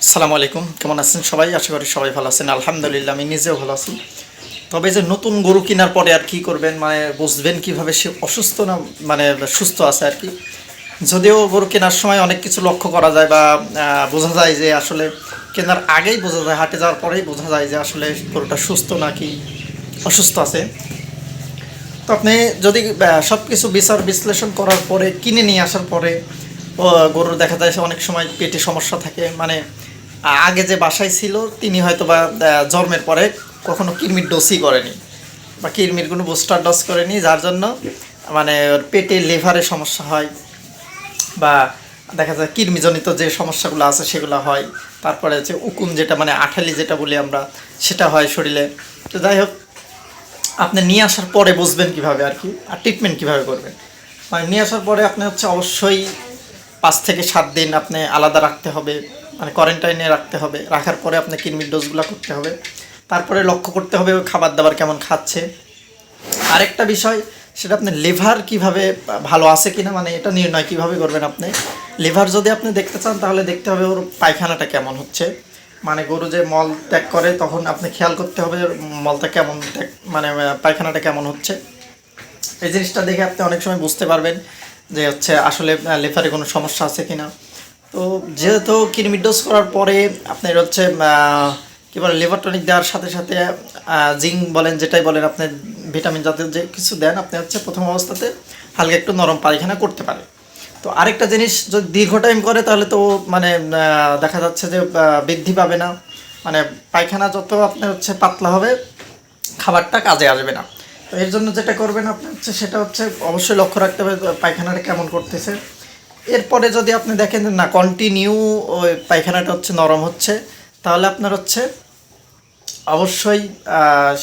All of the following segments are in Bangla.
আসসালামু আলাইকুম, কেমন আছেন সবাই? আশা করি সবাই ভালো আছেন। আলহামদুলিল্লাহ আমি নিজেও ভালো আছি। তবে যে নতুন গরু কেনার পরে আর কি করবেন, মানে বুঝবেন কিভাবে সে অসুস্থ না মানে সুস্থ আছে আর কি। যদিও গরু কেনার সময় অনেক কিছু লক্ষ্য করা যায় বা বোঝা যায় যে আসলে কেনার আগেই বোঝা যায়, হাটে যাওয়ার পরেই বোঝা যায় যে আসলে গরুটা সুস্থ নাকি অসুস্থ আছে। তো আপনি যদি সব কিছু বিচার বিশ্লেষণ করার পরে কিনে নিয়ে আসার পরে গরুর দেখা যায় অনেক সময় পেটে সমস্যা থাকে, মানে আগে যে বাসায় ছিল তিনি হয়তো বা জন্মের পরে কখনো কৃমির ডোজই করেনি বা কৃমির কোনো বুস্টার ডোজ করেনি, যার জন্য মানে ওর পেটে লিভারে সমস্যা হয় বা দেখা যায় কৃমিজনিত যে সমস্যাগুলো আছে সেগুলো হয়। তারপরে হচ্ছে উকুন, যেটা মানে আঠালি যেটা বলি আমরা, সেটা হয় শরীরে। তো যাই হোক, আপনি নিয়ে আসার পরে বুঝবেন কিভাবে আর কি, আর ট্রিটমেন্ট কিভাবে করবেন। মানে নিয়ে আসার পরে আপনি হচ্ছে অবশ্যই 5 থেকে 7 দিন আপনি আলাদা রাখতে হবে, মানে কোয়ারেন্টাইনে রাখতে হবে। রাখার পরে আপনি কৃমির ডোজগুলো করতে হবে। তারপরে লক্ষ্য করতে হবে ওই খাবার দাবার কেমন খাচ্ছে। আরেকটা বিষয়, সেটা আপনি লিভার কিভাবে ভালো আছে কিনা, মানে এটা নির্ণয় কিভাবে করবেন আপনি। লিভার যদি আপনি দেখতে চান তাহলে দেখতে হবে ওর পায়খানাটা কেমন হচ্ছে। মানে গরু যে মল ত্যাগ করে তখন আপনি খেয়াল করতে হবে ওর মলটা কেমন ত্যাগ, মানে পায়খানাটা কেমন হচ্ছে। এই জিনিসটা দেখে আপনি অনেক সময় বুঝতে পারবেন যে হচ্ছে আসলে লিভারে কোনো সমস্যা আছে কিনা। তো যেহেতু কৃমির ডোজ করার পরে আপনার হচ্ছে কী বলে লিভার টনিক দেওয়ার সাথে সাথে জিঙ্ক বলেন যেটাই বলেন, আপনি ভিটামিন জাতীয় যে কিছু দেন, আপনি হচ্ছে প্রথম অবস্থাতে হালকা একটু নরম পায়খানা করতে পারে। তো আরেকটা জিনিস, যদি দীর্ঘ টাইম করে তাহলে তো মানে দেখা যাচ্ছে যে বৃদ্ধি পাবে না, মানে পায়খানা যত আপনার হচ্ছে পাতলা হবে খাবারটা কাজে আসবে না। তো এর জন্য যেটা করবেন আপনি হচ্ছে সেটা হচ্ছে অবশ্যই লক্ষ্য রাখতে হবে পায়খানাটা কেমন করতেছে। এরপরে যদি আপনি দেখেন যে না কন্টিনিউ ওই পায়খানাটা হচ্ছে নরম হচ্ছে, তাহলে আপনার হচ্ছে অবশ্যই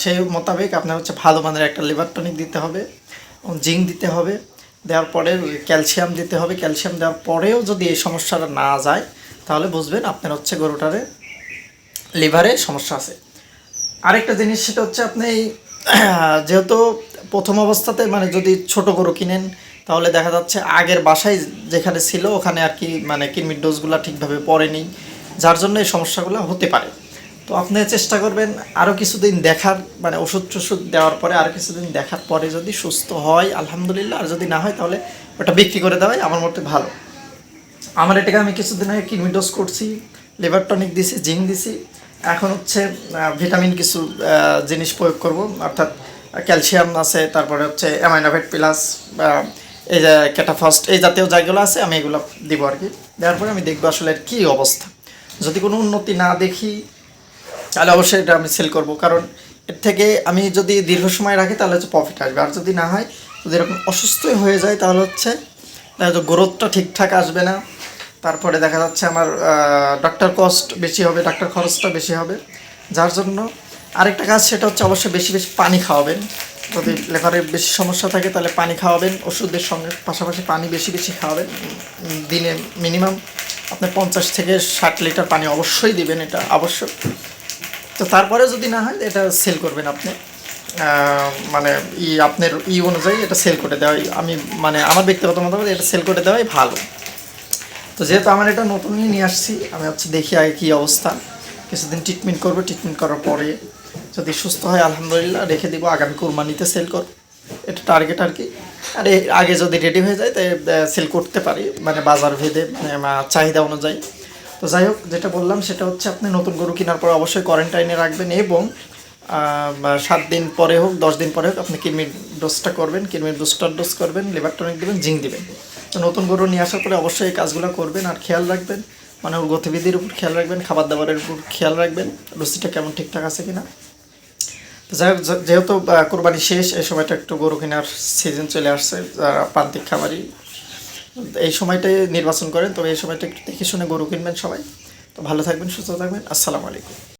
সেই মোতাবেক আপনার হচ্ছে ভালো মানের একটা লিভার টনিক দিতে হবে, জিঙ্ক দিতে হবে। দেওয়ার পরে ক্যালসিয়াম দিতে হবে। ক্যালসিয়াম দেওয়ার পরেও যদি এই সমস্যাটা না যায় তাহলে বুঝবেন আপনার হচ্ছে গরুটারে লিভারে সমস্যা আছে। আরেকটা জিনিস, সেটা হচ্ছে আপনি যেহেতু প্রথম অবস্থাতে মানে যদি ছোট গরু কিনেন তাহলে দেখা যাচ্ছে আগের বাসায় যেখানে ছিল ওখানে আর কি মানে কৃমির ডোজগুলো ঠিকভাবে পড়েনি, যার জন্য এই সমস্যাগুলো হতে পারে। তো আপনি চেষ্টা করবেন আরও কিছুদিন দেখার, মানে ওষুধ টষুধ দেওয়ার পরে আরও কিছুদিন দেখার পরে যদি সুস্থ হয় আলহামদুলিল্লাহ, আর যদি না হয় তাহলে ওটা বিক্রি করে দেওয়াই আমার মতে ভালো। আমার এটাকে আমি কিছুদিন আগে কিডনি ডোজ করছি, লিভার টনিক দিছি, জিঙ্ক দিছি। এখন হচ্ছে ভিটামিন কিছু জিনিস প্রয়োগ করব, অর্থাৎ ক্যালসিয়াম আছে, তারপরে হচ্ছে অ্যামাইনোভেট প্লাস, এই যে ক্যাটাফাস্ট, এই জাতীয় জায়গাগুলো আছে, আমি এগুলো দিব আর কি। দেওয়ার পরে আমি দেখবো আসলে কী অবস্থা। যদি কোনো উন্নতি না দেখি তাহলে অবশ্যই এটা আমি সেল করব, কারণ এর থেকে আমি যদি দীর্ঘ সময় রাখি তাহলে হচ্ছে প্রফিট আসবে। আর যদি না হয়, যদি এরকম অসুস্থই হয়ে যায় তাহলে হচ্ছে গ্রোথটা ঠিকঠাক আসবে না। তারপরে দেখা যাচ্ছে আমার ডাক্তার কস্ট বেশি হবে, ডাক্তার খরচটা বেশি হবে। যার জন্য আরেকটা কাজ, সেটা হচ্ছে অবশ্যই বেশি বেশি পানি খাওয়াবেন। যদি লিভারের বেশি সমস্যা থাকে তাহলে পানি খাওয়াবেন, ওষুধের সঙ্গে পাশাপাশি পানি বেশি বেশি খাওয়াবেন। দিনে মিনিমাম আপনি 50 থেকে 60 লিটার পানি অবশ্যই দিবেন, এটা আবশ্যক। তো তারপরে যদি না হয় এটা সেল করবেন আপনি, মানে আপনার অনুযায়ী এটা সেল করে দেওয়াই আমি, মানে আমার ব্যক্তিগত মতামত এটা সেল করে দেওয়াই ভালো। তো যেহেতু আমার এটা নতুনই নিয়ে আসছি, আমি হচ্ছে দেখি আগে কী অবস্থা। কিছুদিন ট্রিটমেন্ট করবো, ট্রিটমেন্ট করার পরে যদি সুস্থ হয় আলহামদুলিল্লাহ রেখে দিব, আগামী কুরবানিতে সেল করব, এটা টার্গেট আর কি। আর আগে যদি রেডি হয়ে যায় তাই সেল করতে পারি, মানে বাজার ভেদে চাহিদা অনুযায়ী। তো যাই হোক, যেটা বললাম সেটা হচ্ছে আপনি নতুন গরু কেনার পর অবশ্যই কোয়ারেন্টাইনে রাখবেন, এবং 7 দিন পরে হোক 10 দিন পরে হোক আপনি কৃমির ডোজটা করবেন, কৃমির বুস্টার ডোজ করবেন, লিভার টনিক দেবেন, জিঙ্ক দেবেন। তো নতুন গরু নিয়ে আসার পরে অবশ্যই এই কাজগুলো করবেন, আর খেয়াল রাখবেন মানে ওর গতিবিধির উপর খেয়াল রাখবেন, খাবার দাবারের উপর খেয়াল রাখবেন, রুচিটা কেমন ঠিকঠাক আছে কিনা। তো যাই হোক, যেহেতু কোরবানি শেষ, এই সময়টা একটু গরু কেনার সিজন চলে আসছে, যারা প্রান্তিক খামারি এই সময়টাই নির্বাচন করেন, তবে এই সময়টা একটু দেখে শুনে গরু কিনবেন সবাই। তো ভালো থাকবেন, সুস্থ থাকবেন, আসসালামু আলাইকুম।